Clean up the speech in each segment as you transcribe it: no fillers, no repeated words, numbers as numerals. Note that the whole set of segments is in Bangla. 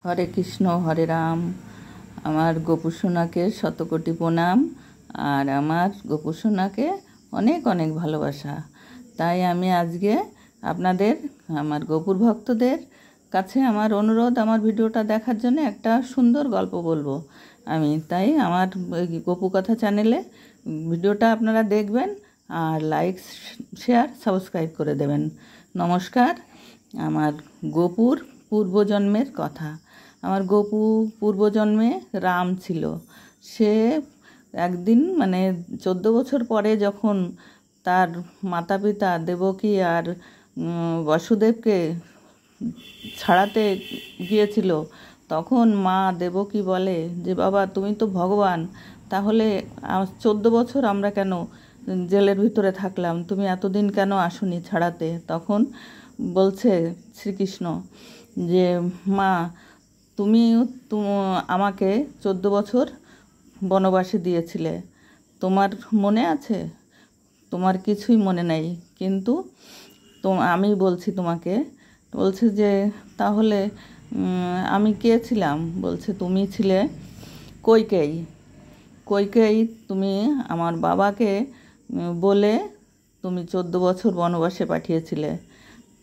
হরে কৃষ্ণ হরে রাম। আমার গোপুসোনাকে শতকোটি প্রণাম, আর আমার গোপুসোনাকে অনেক অনেক ভালোবাসা। তাই আমি আজকে আপনাদের, আমার গোপুর ভক্তদের কাছে আমার অনুরোধ, আমার ভিডিওটা দেখার জন্য একটা সুন্দর গল্প বলবো আমি। তাই আমার গোপু কথা চ্যানেলে ভিডিওটা আপনারা দেখবেন আর লাইক শেয়ার সাবস্ক্রাইব করে দেবেন। নমস্কার। আমার গোপুর পূর্বজন্মের কথা। আমার গোপু পূর্বজন্মে রাম ছিল। সে একদিন 14 বছর পরে যখন তার মাতা পিতা দেবকী আর বসুদেবকে ছাড়াতে গিয়েছিল, তখন মা দেবকী বলে যে বাবা, তুমি তো ভগবান, তাহলে 14 বছর আমরা কেন জেলের ভিতরে থাকলাম, তুমি এতদিন কেন আসনি ছাড়াতে? তখন বলছে শ্রীকৃষ্ণ যে মা, তুমি আমাকে 14 বছর বনবাসে দিয়েছিলে, তোমার মনে আছে? তোমার কিছুই মনে নেই, কিন্তু আমি বলছি তোমাকে। বলছে যে তাহলে আমি কে ছিলাম? বলছে তুমি ছিলে কইকেয়ী। কইকেয়ী, তুমি আমার বাবাকে বলে তুমি 14 বছর বনবাসে পাঠিয়েছিলে।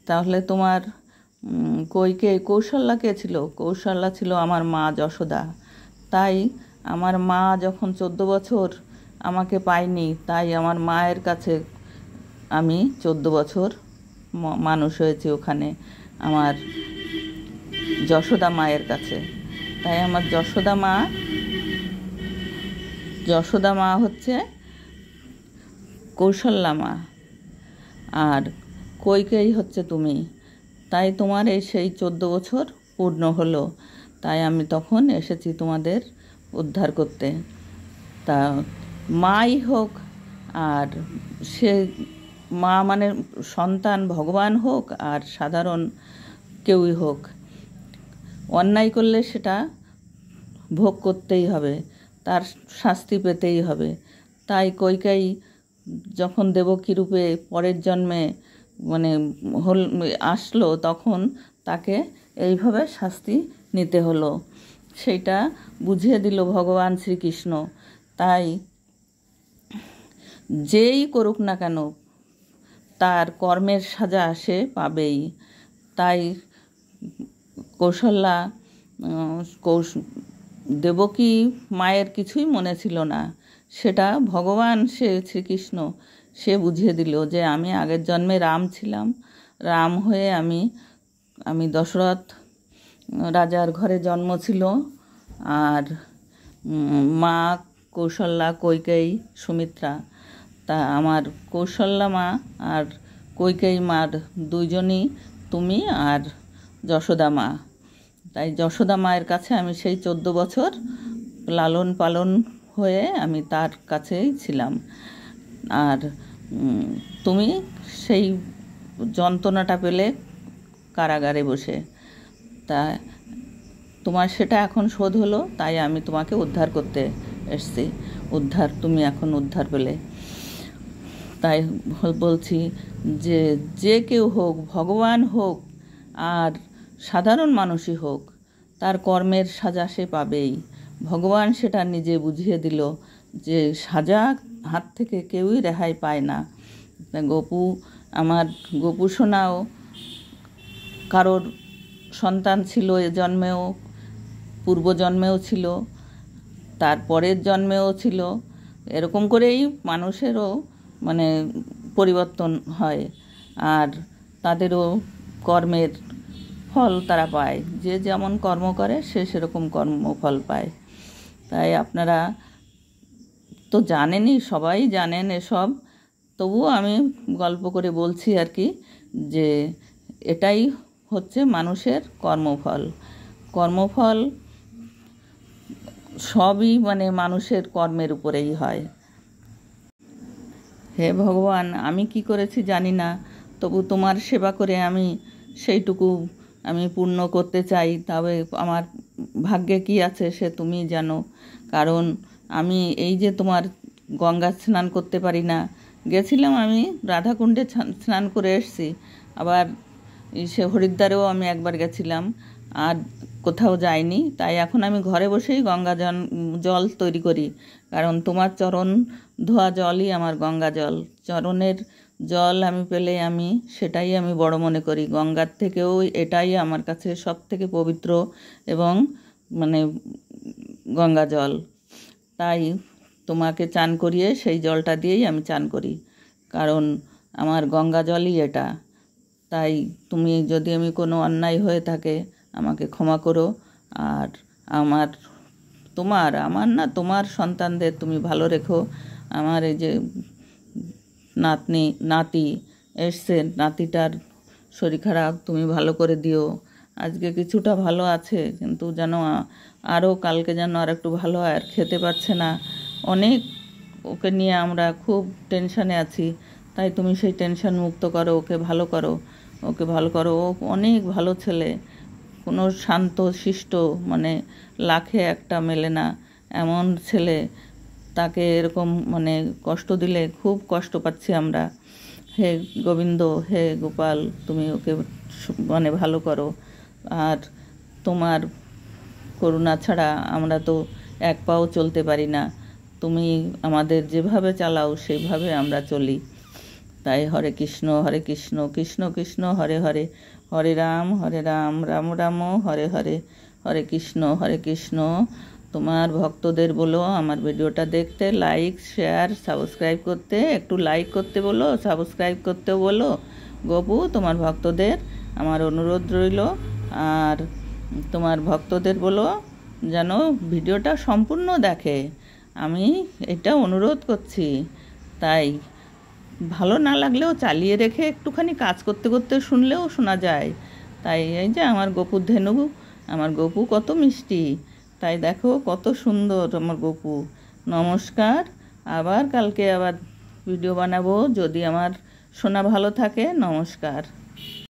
তাহলে তোমার কৌশল্যা কে ছিল? কৌশল্যা ছিল আমার মা যশোদা। তাই আমার মা যখন 14 বছর আমাকে পায়নি, তাই আমার মায়ের কাছে আমি 14 বছর মানুষ হয়েছি, ওখানে আমার যশোদা মায়ের কাছে। তাই আমার যশোদা মা হচ্ছে কৌশল্যা মা, আর কইকেয়ী হচ্ছে তুমি। তাই তোমার সেই 14 বছর পূর্ণ হলো, তাই আমি তখন এসেছি তোমাদের উদ্ধার করতে। তা মাই হোক, আর সে মা মানে সন্তান, ভগবান হোক আর সাধারণ কেউই হোক, অন্যায় করলে সেটা ভোগ করতেই হবে, তার শাস্তি পেতেই হবে। তাই কইকেয়ী যখন দেবকী রূপে পরের জন্মে আসলো, তখন তাকে এইভাবে শাস্তি নিতে হলো, সেইটা বুঝিয়ে দিল ভগবান শ্রীকৃষ্ণ। তাই যেই করুক না কেন, তার কর্মের সাজা সে পাবেই। তাই কৌশল্যা দেবকী মায়ের কিছুই মনে ছিল না, সেটা ভগবান শ্রীকৃষ্ণ সে বুঝিয়ে দিল যে আমি আগের জন্মে রাম ছিলাম। রাম হয়ে আমি দশরথ রাজার ঘরে জন্ম ছিল, আর মা কৌশল্যা, কইকেয়ী, সুমিত্রা। তা আমার কৌশল্যা মা আর কইকেয়ী মার দুইজনই তুমি আর যশোদা মা। তাই যশোদা মায়ের কাছে আমি সেই 14 বছর লালন পালন হয়ে আমি তার কাছেই ছিলাম, আর তুমি সেই যন্ত্রণাটা পেলে কারাগারে বসে। তা তোমার সেটা এখন শোধ হলো, তাই আমি তোমাকে উদ্ধার করতে এসেছি। তুমি এখন উদ্ধার পেলে। তাই বলছি যে যে কেউ হোক, ভগবান হোক আর সাধারণ মানুষই হোক, তার কর্মের সাজা সে পাবেই। ভগবান সেটা নিজে বুঝিয়ে দিল যে সাজা হাত থেকে কেউই রেহাই পায় না। আমার গোপু সোনাও কারোর সন্তান ছিল, এ জন্মেও, পূর্বজন্মেও ছিল, তার পরের জন্মেও ছিল। এরকম করেই মানুষেরও পরিবর্তন হয়, আর তাদেরও কর্মের ফল তারা পায়। যে যেমন কর্ম করে সে সেরকম কর্মফল পায়। তাই আপনারা তো জানেনই, সবাই জানেন এসব, তবুও আমি গল্প করে বলছি আর কি, যে এটাই হচ্ছে মানুষের কর্মফল সবই মানুষের কর্মের উপরেই হয়। হে ভগবান, আমি কি করেছি জানি না, তবু তোমার সেবা করে আমি সেইটুকু আমি পূর্ণ করতে চাই। তবে আমার ভাগ্যে কি আছে সে তুমি জানো। কারণ আমি এই যে তোমার গঙ্গা স্নান করতে পারি না, গেছিলাম আমি রাধাকুণ্ডে স্নান করে এসেছি, আবার সে হরিদ্বারেও আমি একবার গেছিলাম, আর কোথাও যাইনি, তাই এখন আমি ঘরে বসেই গঙ্গা জল তৈরি করি, কারণ তোমার চরণ ধোয়া জলই আমার গঙ্গা জল। চরণের জল আমি পেলে সেটাই আমি বড় মনে করি। গঙ্গার থেকেও এটাই আমার কাছে সব থেকে পবিত্র এবং মানে গঙ্গা জল। তাই তোমাকে চান করিয়ে সেই জলটা দিয়েই আমি চান করি, কারণ আমার গঙ্গা জলই এটা। তাই তুমি যদি আমি কোনো অন্যায় হয়ে থাকে আমাকে ক্ষমা করো, আর তোমার সন্তানদের তুমি ভালো রেখো। আমার এই যে নাতি এসছে, নাতিটার শরীর খারাপ, তুমি ভালো করে দিও। আজকে কিছুটা ভালো আছে, কিন্তু যেন আরও কালকে যেন আর একটু ভালো হয়। আর খেতে পারছে না, অনেক ওকে নিয়ে আমরা খুব টেনশানে আছি। তাই তুমি সেই টেনশন মুক্ত করো, ওকে ভালো করো। ও অনেক ভালো ছেলে, কোনো শান্ত শিষ্ট, মানে লাখে একটা মেলে না এমন ছেলে। তাকে এরকম কষ্ট দিলে খুব কষ্ট পাচ্ছি আমরা। হে গোবিন্দ, হে গোপাল, তুমি ওকে ভালো করো। আর তোমার করুণা ছাড়া আমরা তো এক পাও চলতে পারি না। তুমি আমাদের যেভাবে চালাও সেইভাবে আমরা চলি। তাই হরে কৃষ্ণ কৃষ্ণ কৃষ্ণ হরে হরে, হরে রাম রাম রাম হরে হরে, হরে কৃষ্ণ। তোমার ভক্তদের বলো আমার ভিডিওটা দেখতে, লাইক শেয়ার সাবস্ক্রাইব করতে, একটু লাইক করতে বলো, সাবস্ক্রাইব করতেও বলো। গপু, তোমার ভক্তদের আমার অনুরোধ রইল। আর তোমার ভক্তদের বলো যেন ভিডিওটা সম্পূর্ণ দেখে, আমি এটা অনুরোধ করছি। তাই ভালো না লাগলেও চালিয়ে রেখে একটুখানি কাজ করতে করতে শুনলেও শোনা যায়। তাই এই যে আমার গপুর ধেনু, আমার গপু কত মিষ্টি, তাই দেখো কত সুন্দর আমার গপু। নমস্কার, আবার কালকে ভিডিও বানাবো যদি আমার শোনা ভালো থাকে। নমস্কার।